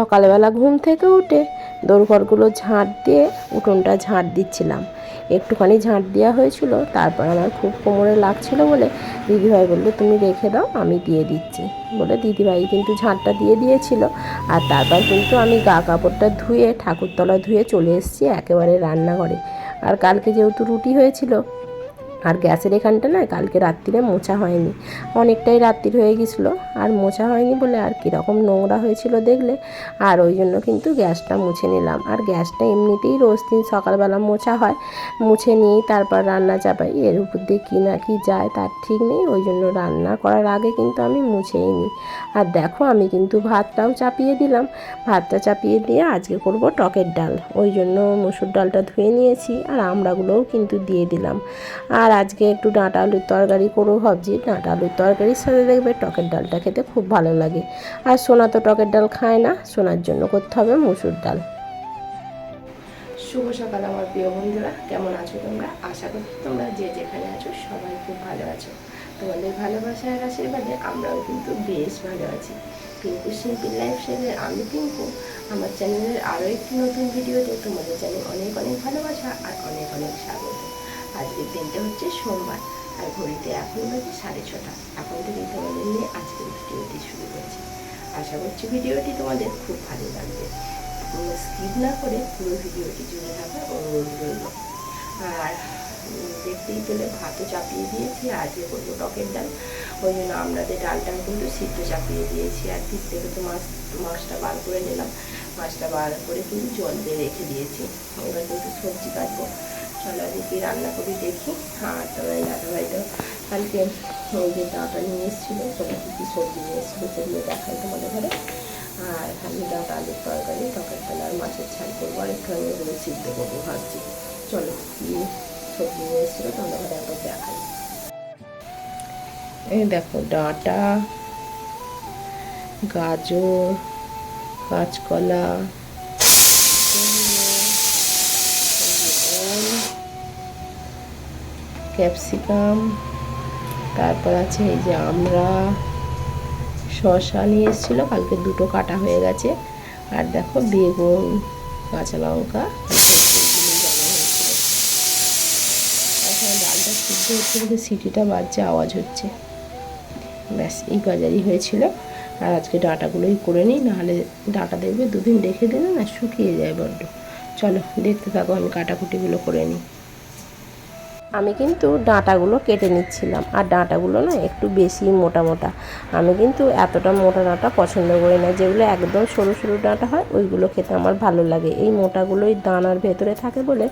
সকালবেলা ঘুম থেকে উঠে দোরঘরগুলো ঝাঁট দিয়ে উঠোনটা ঝাঁট দিচ্ছিলাম। একটুখানি ঝাঁট দেওয়া হয়েছিল, তারপর আমার খুব কোমরে লাগছিল বলে দিদিভাই বললো তুমি রেখে দাও, আমি দিয়ে দিচ্ছি বলে দিদিভাই কিন্তু ঝাঁটটা দিয়ে দিয়েছিল। আর তারপর কিন্তু আমি গা কাপড়টা ধুয়ে ঠাকুরতলা ধুয়ে চলে এসেছি একেবারে রান্নাঘরে। আর কালকে যেহেতু রুটি হয়েছিল, আর গ্যাসের এখানটা না কালকে রাত্রিরে মোছা হয়নি, অনেকটাই রাত্রির হয়ে গেছিলো, আর মোছা হয়নি বলে আর কীরকম নোংরা হয়েছিল দেখলে। আর ওই জন্য কিন্তু গ্যাসটা মুছে নিলাম। আর গ্যাসটা এমনিতেই রোজ দিন সকালবেলা মোছা হয়, মুছে নিয়েই তারপর রান্না চাপাই। এর উপর দিয়ে কী না কি যায় তার ঠিক নেই, ওই জন্য রান্না করার আগে কিন্তু আমি মুছেই নিই। আর দেখো আমি কিন্তু ভাতটাও চাপিয়ে দিলাম। ভাতটা চাপিয়ে দিয়ে আজকে করব টকের ডাল, ওই জন্য মসুর ডালটা ধুয়ে নিয়েছি আর আমড়াগুলোও কিন্তু দিয়ে দিলাম। আর আজকে একটু ডাঁটা আলুর তরকারি করবো ভাবছি। ডাঁটা আলুর তরকারির সাথে দেখবে টকের ডালটা খেতে খুব ভালো লাগে। আর সোনা তো টকের ডাল খায় না, সোনার জন্য করতে হবে মসুর ডাল। শুভ সকাল আমার প্রিয় বন্ধুরা, কেমন আছো তোমরা? আশা করি তোমরা যে যেখানে আছো সবাই খুব ভালো আছো। তোমাদের ভালোবাসার আশীর্বাদে আমরাও কিন্তু বেশ ভালো আছি। পিঙ্কু সিম্পল লাইফস্টাইলের আমি পিঙ্কু, আমার চ্যানেলের আরও একটি নতুন ভিডিওতে তোমাদের জানাই অনেক অনেক ভালোবাসা আর অনেক অনেক স্বাগত। আজকের দিনটা হচ্ছে সোমবার, আর ঘড়িতে এখন বাজে 6:30। এখন থেকেই তোমাদের নিয়ে আজকের ভিডিওটি শুরু করছি। আশা করছি ভিডিওটি তোমাদের খুব ভালো লাগবে। স্কিপ না করে পুরো ভিডিওটি জুড়ে থাকার অনুরোধ রইল। আর দেখতেই পেলে ভাতও চাপিয়ে দিয়েছি, আজকে করবো টকের ডাল, ওই জন্য আমাদের ডালটা কিন্তু সিদ্ধ চাপিয়ে দিয়েছি। আর ফ্রিজ থেকে তো মাছটা বার করে নিলাম, মাছটা বার করে কিন্তু জল দিয়ে রেখে দিয়েছি। এবার কিন্তু সবজি কাটবো, চলো আজকে রান্না করি দেখি। আর তোমার দাদাভাই তো কালকে এই যে ডাঁটা নিয়ে এসেছিলো, তোমরা কী কী সবজি নিয়ে এসেছিলো সেগুলো দেখাই তোমাদের ঘরে। আর আমি ডাঁটা আলুর তরকারি, টকের ডাল আর মাছের ঝাল করবো, আর একটু আমি ওগুলো সিদ্ধ করবো ভাবছি। চলো কী সবজি নিয়ে এসেছিলো তোমাদের ঘরে একবার দেখাই। এই দেখো ডাঁটা, গাজর, কাঁচকলা, ক্যাপসিকাম, তারপর আছে এই যে আমরা শসা নিয়ে এসেছিলো, কালকে দুটো কাটা হয়ে গেছে। আর দেখো বেগুন, কাঁচা লঙ্কা, এখন ডালটা সিদ্ধ হচ্ছে বলে সিটিটা বাজছে, আওয়াজ হচ্ছে। ব্যাস এই বাজারই হয়েছিল। আর আজকে ডাঁটাগুলোই করে নিই, নাহলে ডাঁটা দেখবে দুদিন রেখে দিলে না শুকিয়ে যায় বড্ড। চলো দেখতে থাকো, আমি কাটাকুটিগুলো করে নিই। আমি কিন্তু ডাঁটাগুলো কেটে নিচ্ছিলাম, আর ডাঁটাগুলো না একটু বেশি মোটা মোটা। আমি কিন্তু এতটা মোটা ডাঁটা পছন্দ করি না, যেগুলো একদম সরু সরু ডাঁটা হয় ওইগুলো খেতে আমার ভালো লাগে। এই মোটাগুলোই দানার ভেতরে থাকে বলে,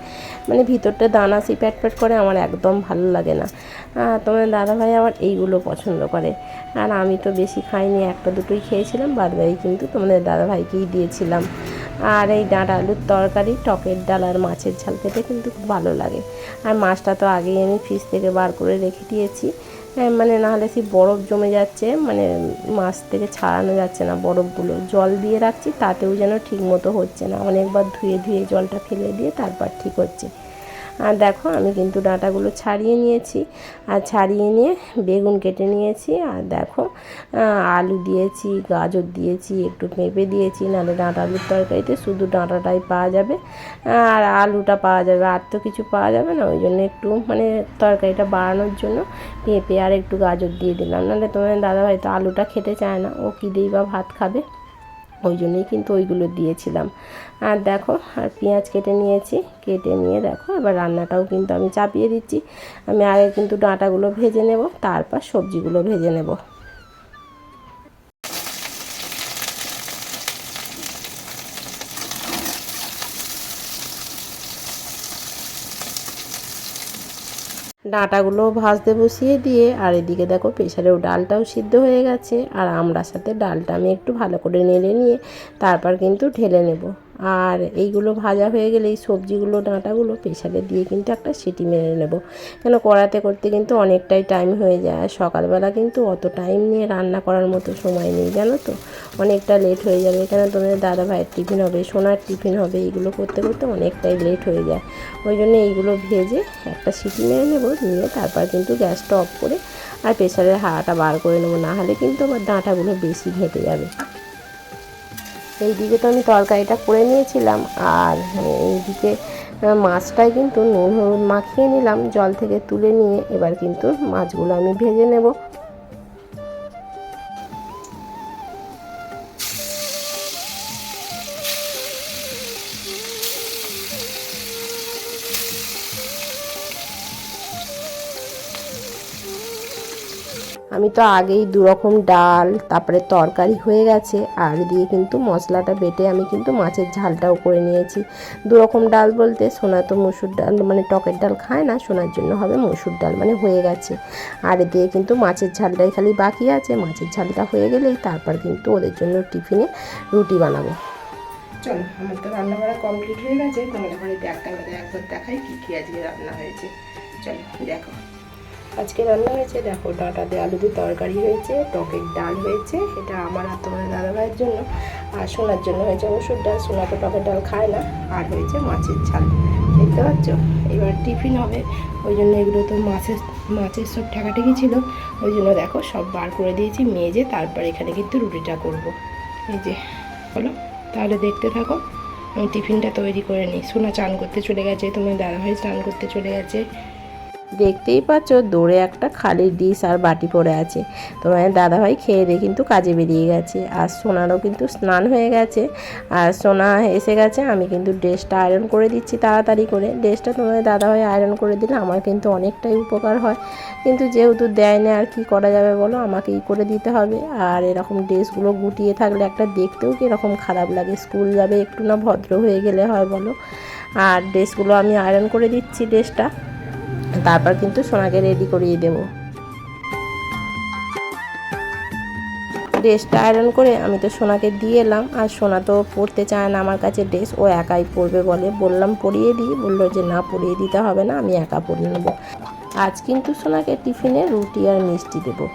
মানে ভিতরটা দানা প্যাট প্যাট করে, আমার একদম ভালো লাগে না। তোমার দাদাভাই আমার এইগুলো পছন্দ করে, আর আমি তো বেশি খাইনি, একটা দুটোই খেয়েছিলাম, বাদবাকি কিন্তু তোমাদের দাদাভাইকেই দিয়েছিলাম। আর এই ডাঁটা আলুর তরকারি, টকের ডাল আর মাছের ঝাল খেতে কিন্তু খুব ভালো লাগে। আর মাছটা তো আগেই আমি ফ্রিজ থেকে বার করে রেখে দিয়েছি, মানে নাহলে সেই বরফ জমে যাচ্ছে, মানে মাছ থেকে ছাড়ানো যাচ্ছে না বরফগুলো। জল দিয়ে রাখছি, তাতেও যেন ঠিক মতো হচ্ছে না, অনেকবার ধুয়ে ধুয়ে জলটা ফেলে দিয়ে তারপর ঠিক হচ্ছে। আর দেখো আমি কিন্তু ডাঁটাগুলো ছাড়িয়ে নিয়েছি, আর ছাড়িয়ে নিয়ে বেগুন কেটে নিয়েছি। আর দেখো আলু দিয়েছি, গাজর দিয়েছি, একটু পেঁপে দিয়েছি, নাহলে ডাঁটা আলুর তরকারিতে শুধু ডাঁটাটাই পাওয়া যাবে আর আলুটা পাওয়া যাবে, আর তো কিছু পাওয়া যাবে না। ওই জন্য একটু মানে তরকারিটা বাড়ানোর জন্য পেঁপে আর একটু গাজর দিয়ে দিলাম, নাহলে তোমার দাদাভাই তো আলুটা খেতে চায় না, ও কী দিয়েই বা ভাত খাবে, ওই জন্যই কিন্তু ওইগুলো দিয়েছিলাম। আর দেখো আর পেঁয়াজ কেটে নিয়েছি, কেটে নিয়ে দেখো এবার রান্নাটাও কিন্তু আমি চাপিয়ে দিচ্ছি। আমি আগে কিন্তু ডাঁটাগুলো ভেজে নেব, তারপর সবজিগুলো ভেজে নেব। ডাঁটাগুলো ভাজতে বসিয়ে দিয়ে, আর এদিকে দেখো প্রেশারেও ডালটাও সিদ্ধ হয়ে গেছে, আর আমড়ার সাথে ডালটা আমি একটু ভালো করে নেড়ে নিয়ে তারপর কিন্তু ঢেলে নেব। আর এইগুলো ভাজা হয়ে গেলে এই সবজিগুলো ডাঁটাগুলো প্রেশারে দিয়ে কিন্তু একটা সিটি মেরে নেব, কেন কড়াতে করতে কিন্তু অনেকটাই টাইম হয়ে যায়। আর সকালবেলা কিন্তু অত টাইম নিয়ে রান্না করার মতো সময় নেই, জানো তো, অনেকটা লেট হয়ে যাবে। কেন তোমাদের দাদা ভাইয়ের টিফিন হবে, সোনার টিফিন হবে, এইগুলো করতে করতে অনেকটাই লেট হয়ে যায়। ওই জন্য এইগুলো ভেজে একটা সিটি মেরে নেব, নিয়ে তারপর কিন্তু গ্যাসটা অফ করে আর প্রেশারের হাওয়াটা বার করে নেবো, না হলে কিন্তু আমার ডাঁটাগুলো বেশি ঘেঁটে যাবে। এইদিকে তো আমি তরকারিটা করে নিয়েছিলাম, আর এইদিকে মাছটাই কিন্তু নুন হলুদ মাখিয়ে নিলাম জল থেকে তুলে নিয়ে। এবার কিন্তু মাছগুলো আমি ভেজে নেব। আমি তো আগেই দুরকম ডাল, তারপরে তরকারি হয়ে গেছে, আর দিয়ে কিন্তু মশলাটা বেটে আমি কিন্তু মাছের ঝালটাও করে নিয়েছি। দুরকম ডাল বলতে সোনা তো মসুর ডাল মানে টকের ডাল খায় না, সোনার জন্য হবে মসুর ডাল, মানে হয়ে গেছে। আর দিয়ে কিন্তু মাছের ঝালটাই খালি বাকি আছে। মাছের ঝালটা হয়ে গেলেই তারপর কিন্তু ওদের জন্য টিফিনে রুটি বানাবো। চলো, আমার তো রান্না করা কমপ্লিট হয়ে গেছে। তোমাদের বাড়িতে একবার দেখাই কী কী আজকে রান্না হয়েছে। চলো দেখো। আজকে রান্না হয়েছে দেখো, ডাঁটা দিয়ে আলু দিয়ে তরকারি হয়েছে, টকের ডাল হয়েছে, এটা আমার আর তোমাদের দাদাভাইয়ের জন্য, আর সোনার জন্য হয়েছে মসুর ডাল, সোনা তো টকের ডাল খায় না, আর হয়েছে মাছের ঝাল। দেখতে পাচ্ছ? এবার টিফিন হবে, ওই জন্য এগুলো তো মাছের সব ঠেকাঠেকি ছিল, ওই জন্য দেখো সব বার করে দিয়েছি মেজে। তারপর এখানে কিন্তু রুটিটা করব। এই যে বলো, তাহলে দেখতে থাকো। আমি টিফিনটা তৈরি করে নিই। সোনা চান করতে চলে গেছে, তোমার দাদাভাই চান করতে চলে গেছে। দেখতেই পাচ্ছ দৌড়ে একটা খালি ডিশ আর বাটি পড়ে আছে। তোমার দাদাভাই খেয়ে দিয়ে কিন্তু কাজে বেরিয়ে গেছে, আর সোনারও কিন্তু স্নান হয়ে গেছে, আর সোনা এসে গেছে। আমি কিন্তু ড্রেসটা আয়রন করে দিচ্ছি তাড়াতাড়ি করে। ড্রেসটা তোমার দাদাভাই আয়রন করে দিলে আমার কিন্তু অনেকটাই উপকার হয়, কিন্তু যেহেতু দেয় না আর কি করা যাবে বলো, আমাকেই করে দিতে হবে। আর এরকম ড্রেসগুলো গুটিয়ে থাকলে একটা দেখতেও কীরকম খারাপ লাগে। স্কুল যাবে, একটু না ভদ্র হয়ে গেলে হয় বলো। আর ড্রেসগুলো আমি আয়রন করে দিচ্ছি ড্রেসটা, তারপর কিন্তু সোনাকে রেডি করিয়ে দেব। ড্রেসটা আয়রন করে আমি তো সোনাকে দিয়ে এলাম, আর সোনা তো পরতে চায় না আমার কাছে ড্রেস, ও একাই পরবে বলে। বললাম পরিয়ে দিই, বললো যে না পরিয়ে দিতে হবে না, আমি একা পরিয়ে নেবো। আজ কিন্তু সোনাকে টিফিনে রুটি আর মিষ্টি দেবো।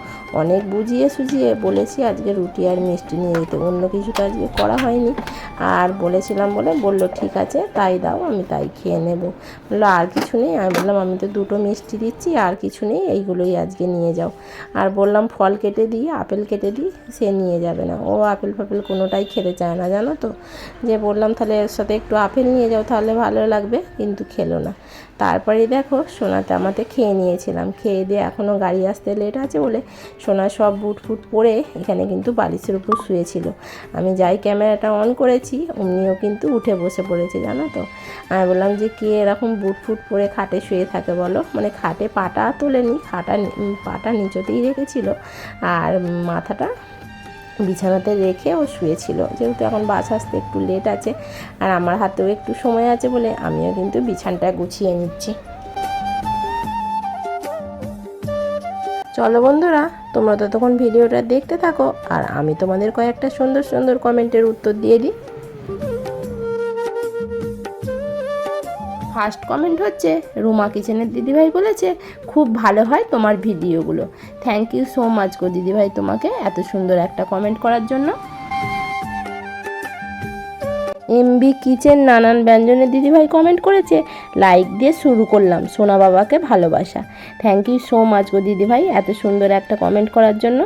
অনেক বুঝিয়ে সুঝিয়ে বলেছি আজকে রুটি আর মিষ্টি নিয়ে যেতে, অন্য কিছু তো আজকে করা হয়নি। আর বলেছিলাম বলে বললো ঠিক আছে তাই দাও, আমি তাই খেয়ে নেব। বললো আর কিছু নেই? আমি বললাম আমি তো দুটো মিষ্টি দিচ্ছি, আর কিছু নেই, এইগুলোই আজকে নিয়ে যাও। আর বললাম ফল কেটে দিই, আপেল কেটে দিই, সে নিয়ে যাবে না। ও আপেল ফাপেল কোনোটাই খেতে চায় না জানো তো। যে বললাম তাহলে এর সাথে একটু আপেল নিয়ে যাও, তাহলে ভালো লাগবে, কিন্তু খেলো না। তারপরে দেখো সোনাটা আমাদের খেয়ে নিয়েছিলাম। খেয়ে দিয়ে এখনও গাড়ি আসতে লেট আছে বলে সোনা সব বুট ফুট পরে এখানে কিন্তু বালিশের উপর শুয়েছিল। আমি যাই ক্যামেরাটা অন করেছি অমনিও কিন্তু উঠে বসে পড়েছে জানো তো। আমি বললাম যে কে এরকম বুট ফুট পরে খাটে শুয়ে থাকে বলো, মানে খাটে পাটা তোলেনি, পাটা নিচতেই রেখেছিল, আর মাথাটা বিছানাতে রেখে ও শুয়েছিল। যেহেতু এখন বাস আসতে একটু লেট আছে, আর আমার হাতেও একটু সময় আছে বলে আমিও কিন্তু বিছানাটা গুছিয়ে নিচ্ছি। চলো বন্ধুরা, তোমরা ততক্ষণ ভিডিওটা দেখতে থাকো, আর আমি তোমাদের কয়েকটা সুন্দর সুন্দর কমেন্টের উত্তর দিয়ে দিই। ফার্স্ট কমেন্ট হচ্ছে রুমা কিচেনের দিদিভাই বলেছে খুব ভালো হয় তোমার ভিডিওগুলো। থ্যাংক ইউ সো মাচ গো দিদিভাই, তোমাকে এত সুন্দর একটা কমেন্ট করার জন্য। এমবি কিচেন নানান ব্যঞ্জনের দিদিভাই কমেন্ট করেছে লাইক দিয়ে শুরু করলাম, সোনা বাবাকে ভালোবাসা। থ্যাংক ইউ সো মাচ গো দিদিভাই এত সুন্দর একটা কমেন্ট করার জন্য।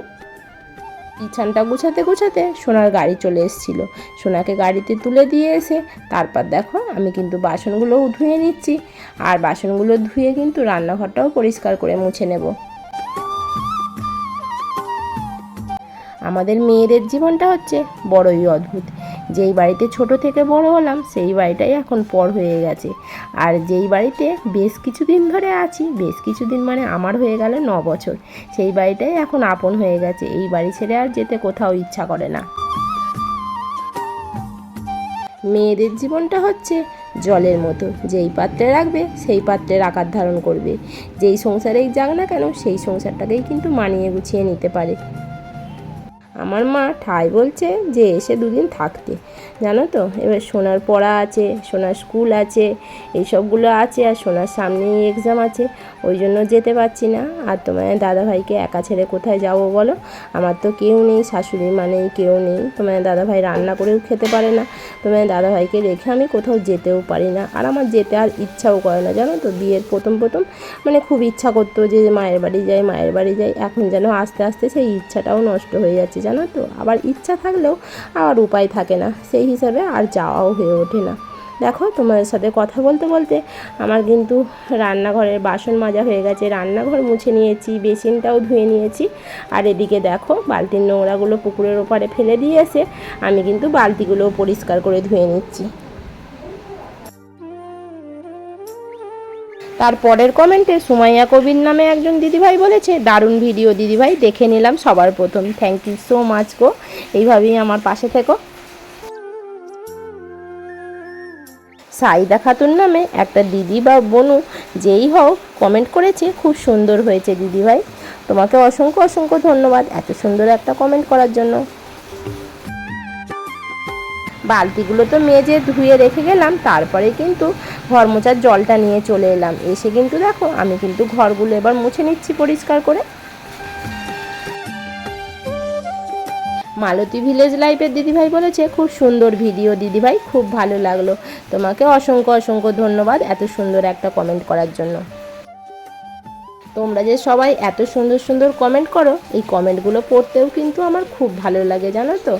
বিছানটা গুছাতে গুছাতে সোনার গাড়ি চলে এসেছিলো, সোনাকে গাড়িতে তুলে দিয়ে এসে তারপর দেখো আমি কিন্তু বাসনগুলোও ধুয়ে নিচ্ছি, আর বাসনগুলো ধুয়ে কিন্তু রান্নাঘরটাও পরিষ্কার করে মুছে নেব। আমাদের মেয়েদের জীবনটা হচ্ছে বড়ই অদ্ভুত। যেই বাড়িতে ছোট থেকে বড় হলাম সেই বাড়িটাই এখন পর হয়ে গেছে, আর যেই বাড়িতে বেশ কিছুদিন ধরে আছি, বেশ কিছুদিন মানে আমার হয়ে গেল 9 বছর, সেই বাড়িটাই এখন আপন হয়ে গেছে। এই বাড়ি ছেড়ে আর যেতে কোথাও ইচ্ছা করে না। মেয়েদের জীবনটা হচ্ছে জলের মতো, যেই পাত্রে রাখবে সেই পাত্রের আকার ধারণ করবে। যেই সংসারেই যাক না কেন সেই সংসারটাকেই কিন্তু মানিয়ে গুছিয়ে নিতে পারে। আমার মা ঠাই বলছে যে এসে দুদিন থাকতে, জানো তো। এবার সোনার পড়া আছে, সোনার স্কুল আছে, এইসবগুলো আছে, আর সোনার সামনেই এক্সাম আছে, ওই জন্য যেতে পারছি না। আর তোমার দাদাভাইকে একা ছেড়ে কোথায় যাব বলো, আমার তো কেউ নেই, শাশুড়ি মা নেই, কেউ নেই। তোমার দাদাভাই রান্না করেও খেতে পারে না, তোমার দাদাভাইকে রেখে আমি কোথাও যেতেও পারি না। আর আমার যেতে আর ইচ্ছাও করে না জানো তো। বিয়ের প্রথম মানে খুব ইচ্ছা করতো যে মায়ের বাড়ি যাই, মায়ের বাড়ি যাই। এখন যেন আস্তে আস্তে সেই ইচ্ছাটাও নষ্ট হয়ে যাচ্ছে জানো তো, আবার ইচ্ছা থাকলেও আবার উপায় থাকে না, সেই হিসাবে আর যাওয়াও হয়ে ওঠে না। দেখো তোমাদের সাথে কথা বলতে বলতে আমার কিন্তু রান্নাঘরের বাসন মাজা হয়ে গেছে, রান্নাঘর মুছে নিয়েছি, বেসিনটাও ধুয়ে নিয়েছি। আর এদিকে দেখো বালতির নোংরাগুলো পুকুরের ওপারে ফেলে দিয়ে এসে আমি কিন্তু বালতিগুলোও পরিষ্কার করে ধুয়ে নিচ্ছি। তারপরের কমেন্টে সুমাইয়া কবির নামে একজন দিদিভাই বলেছে, দারুণ ভিডিও দিদিভাই, দেখে নিলাম সবার প্রথম। থ্যাংক ইউ সো মাচ গো, এইভাবেই আমার পাশে থেকো। সাইদা খাতুন নামে একটা দিদি বা বনু যেই হোক কমেন্ট করেছে, খুব সুন্দর হয়েছে দিদিভাই, তোমাকে অসংখ্য অসংখ্য ধন্যবাদ এত সুন্দর একটা কমেন্ট করার জন্য। বালতিগুলো তো মেজে ধুয়ে রেখে গেলাম, তারপরে কিন্তু ঘর মোছার জলটা নিয়ে চলে এলাম। এসে কিন্তু দেখো আমি কিন্তু ঘরগুলো এবার মুছে নিচ্ছি পরিষ্কার করে। মালতী ভিলেজ লাইফের দিদিভাই বলেছে, খুব সুন্দর ভিডিও দিদিভাই, খুব ভালো লাগলো, তোমাকে অসংখ্য অসংখ্য ধন্যবাদ এত সুন্দর একটা কমেন্ট করার জন্য। তোমরা যে সবাই এত সুন্দর সুন্দর কমেন্ট করো, এই কমেন্টগুলো পড়তেও কিন্তু আমার খুব ভালো লাগে জানো তো।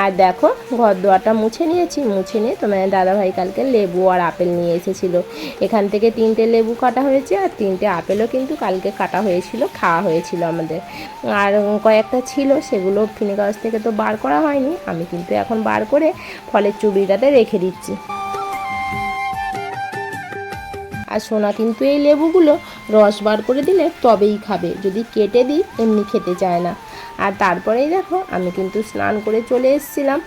আর দেখো ঘর দোয়ারটা মুছে নিয়েছি, মুছে নিয়ে তোমার দাদাভাই কালকে লেবু আর আপেল নিয়ে এসেছিলো। এখান থেকে 3টে লেবু কাটা হয়েছে আর 3টে আপেলও কিন্তু কালকে কাটা হয়েছিল, খাওয়া হয়েছিল আমাদের। আর কয়েকটা ছিল, সেগুলো ফিনে গাছ থেকে তো বার করা হয়নি, আমি কিন্তু এখন বার করে ফলের চুবড়িটাতে রেখে দিচ্ছি। আর সোনা কিন্তু এই লেবুগুলো রস বার করে দিলে তবেই খাবে, যদি কেটে দিই এমনি খেতে চায় না। আর তারপরেই দেখো আমি কিন্তু স্নান করে চলে এসেছিলাম।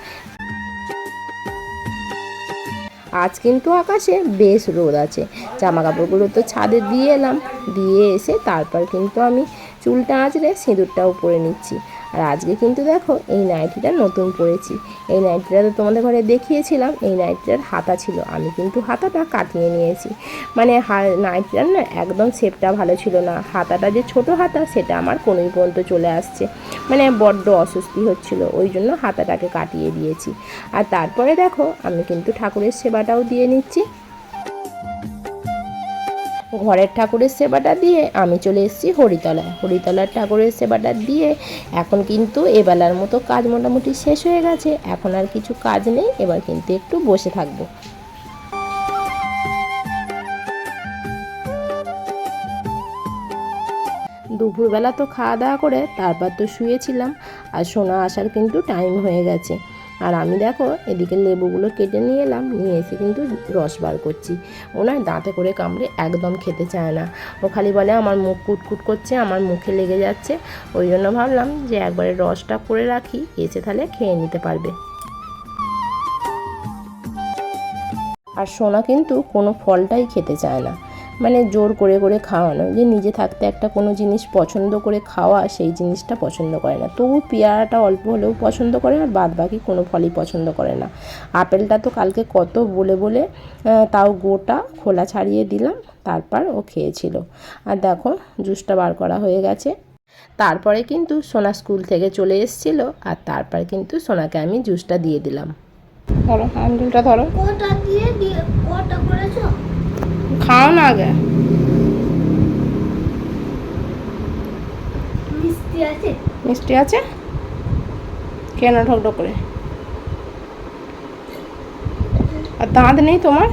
আজ কিন্তু আকাশে বেশ রোদ আছে, জামা কাপড়গুলো তো ছাদে দিয়ে এলাম, দিয়ে এসে তারপর কিন্তু আমি চুলটা আঁচড়ে সিঁদুরটাও পরে নিচ্ছি। আর আজকে কিন্তু দেখো এই নাইটিটা নতুন পরেছি, এই নাইটিটা তো তোমাদের ঘরে দেখিয়েছিলাম, এই নাইটিটার হাতা ছিল, আমি কিন্তু হাতাটা কাটিয়ে নিয়েছি। মানে নাইটিটার না একদম শেপটা ভালো ছিল না, হাতাটা যে ছোট হাতা সেটা আমার কোনোই পর্যন্ত চলে আসছে, মানে বড্ড অস্বস্তি হচ্ছিল, ওই জন্য হাতাটাকে কাটিয়ে দিয়েছি। আর তারপরে দেখো আমি কিন্তু ঠাকুরের সেবাটাও দিয়ে নিচ্ছি। ঘরের ঠাকুরের সেবাটা দিয়ে আমি চলে এসেছি হরিতলায়, হরিতলার ঠাকুরের সেবাটা দিয়ে এখন কিন্তু এবেলার মতো কাজ মোটামুটি শেষ হয়ে গেছে, এখন আর কিছু কাজ নেই, এবার কিন্তু একটু বসে থাকবো। দুপুরবেলা তো খাওয়া দাওয়া করে তারপর তো শুয়েছিলাম, আর সোনা আসার কিন্তু টাইম হয়ে গেছে। আর আমি দেখো এদিকে লেবুগুলো কেটে নিয়ে এলাম, নিয়ে এসে কিন্তু রস বার করছি। ও না দাঁতে করে কামড়ে একদম খেতে চায় না, ও খালি বলে আমার মুখ কুটকুট করছে, আমার মুখে লেগে যাচ্ছে, ওই জন্য ভাবলাম যে একবারে রসটা করে রাখি, এসে তাহলে খেয়ে নিতে পারবে। আর সোনা কিন্তু কোনো ফলটাই খেতে চায় না, মানে জোর করে করে খাওয়ানো, যে নিজে থাকতে একটা কোনো জিনিস পছন্দ করে খাওয়া, সেই জিনিসটা পছন্দ করে না। তবু পেয়ারাটা অল্প হলেও পছন্দ করে, আর বাদ বাকি কোনো ফলই পছন্দ করে না। আপেলটা তো কালকে কত বলে বলে তাও গোটা খোলা ছাড়িয়ে দিলাম, তারপর ও খেয়েছিল। আর দেখো জুসটা বার করা হয়ে গেছে। তারপরে কিন্তু সোনা স্কুল থেকে চলে এসেছিলো, আর তারপর কিন্তু সোনাকে আমি জুসটা দিয়ে দিলাম। ধরো আঙ্গুলটা ধরো, খাও না আগে। মিষ্টি আছে কেন ঢক ঢক করে? আর দাঁত নেই তোমার?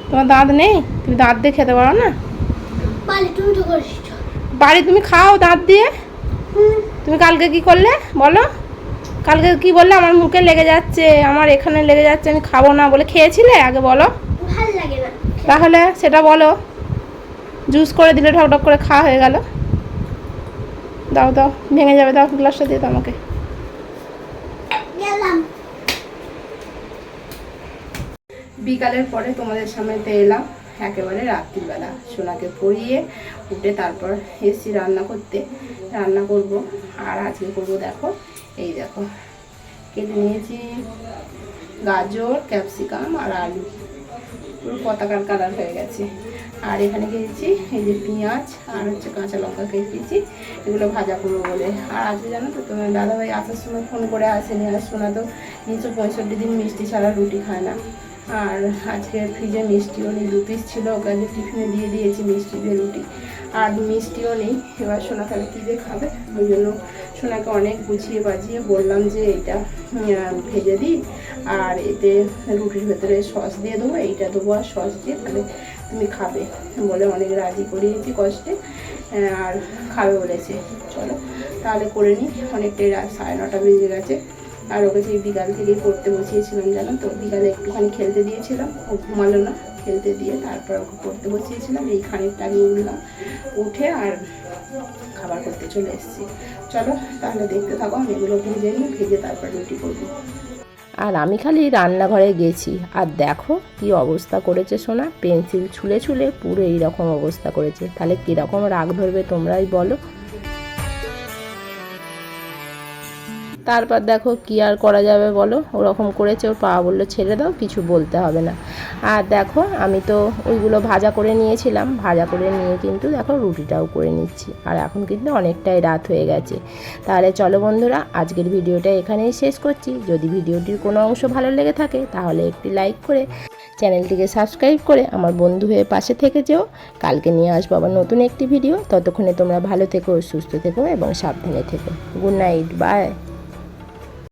তোমার দাঁত নেই? তুমি দাঁত দিয়ে খেতে পারো না? বাড়ি তুমি খাও দাঁত দিয়ে। তুমি কালকে কি করলে বলো? কালকে কি বললে? আমার মুখে লেগে যাচ্ছে, আমার এখানে লেগে যাচ্ছে, আমি খাবো না বলে খেয়েছিলে? আগে বলো। তাহলে সেটা বলো। জুস করে দিলে ঢক ঢক করে খাওয়া হয়ে গেল। দাও দাও, ভেঙে যাবে, দাও গ্লাসটা দিয়ে দাও আমাকে। বিকালের পরে তোমাদের সামনেতে এলাম একেবারে রাত্রিবেলা, সোনাকে পরিয়ে উঠে তারপর এসছি রান্না করতে, রান্না করব। আর আজকে করবো দেখো, এই দেখো কেটে নিয়েছি গাজর, ক্যাপসিকাম আর আলু, পুরো পতাকার কালার হয়ে গেছে। আর এখানে খেয়েছি এই যে পেঁয়াজ আর হচ্ছে কাঁচা লঙ্কা খেয়েছি, এগুলো ভাজা করবো বলে। আর আজকে জানো তো তোমার দাদাভাই আসার সময় ফোন করে আসেনি, আর শোনা তো 365 দিন মিষ্টি ছাড়া রুটি খায় না। আর আজকে ফ্রিজে মিষ্টিও নেই, 2 পিস ছিল, ওকে আজকে টিফিনে দিয়ে দিয়েছি মিষ্টি দিয়ে রুটি, আর মিষ্টিও নেই। এবার সোনা তাহলে কী দিয়ে খাবে, ওই জন্য সোনাকে অনেক বুঝিয়ে বাজিয়ে বললাম যে এইটা ভেজে দিই, আর এতে রুটির ভেতরে সস দিয়ে দেবো, এইটা দেবো আর সস দিয়ে, তাহলে তুমি খাবে বলে অনেক রাজি করিয়েছি কষ্টে, আর খাবে বলেছে। চলো তাহলে করে নিই, অনেকটাই রাত 9:30 বেজে গেছে। আর ওকে সেই বিকাল থেকেই পড়তে বসিয়েছিলাম, জানো তো, বিকালে একটুখানি খেলতে দিয়েছিলাম, ও ঘুমালো না, খেলতে দিয়ে তারপর ওকে পড়তে বসিয়েছিলাম। এই খানিকটা আগে উঠলাম, উঠে আর খাবার করতে চলে এসেছি। চলো তাহলে দেখতে থাকো, আমি এগুলো ভেজে নিই, ভেজে তারপর রুটি করবো। আর আমি খালি রান্নাঘরে গেছি, আর দেখো কি অবস্থা করেছে সোনা, পেন্সিল ছুলে ছুলে পুরো এইরকম অবস্থা করেছে। তাহলে কীরকম রাগ ধরবে তোমরাই বলো। তারপর দেখো কি আর করা যাবে বলো, ওরকম করেছে, ওর পা বললো ছেড়ে দাও, কিছু বলতে হবে না। আর দেখো আমি তো ওইগুলো ভাজা করে নিয়েছিলাম, ভাজা করে নিয়ে কিন্তু দেখো রুটিটাও করে নিচ্ছি। আর এখন কিন্তু অনেকটাই রাত হয়ে গেছে। তাহলে চলো বন্ধুরা, আজকের ভিডিওটা এখানেই শেষ করছি। যদি ভিডিওটির কোনো অংশ ভালো লেগে থাকে তাহলে একটি লাইক করে চ্যানেলটিকে সাবস্ক্রাইব করে আমার বন্ধু হয়ে পাশে থেকে যেও। কালকে নিয়ে আসবো আবার নতুন একটি ভিডিও। ততক্ষণে তোমরা ভালো থেকো, সুস্থ থেকো এবং সাবধানে থেকো। Good night, by.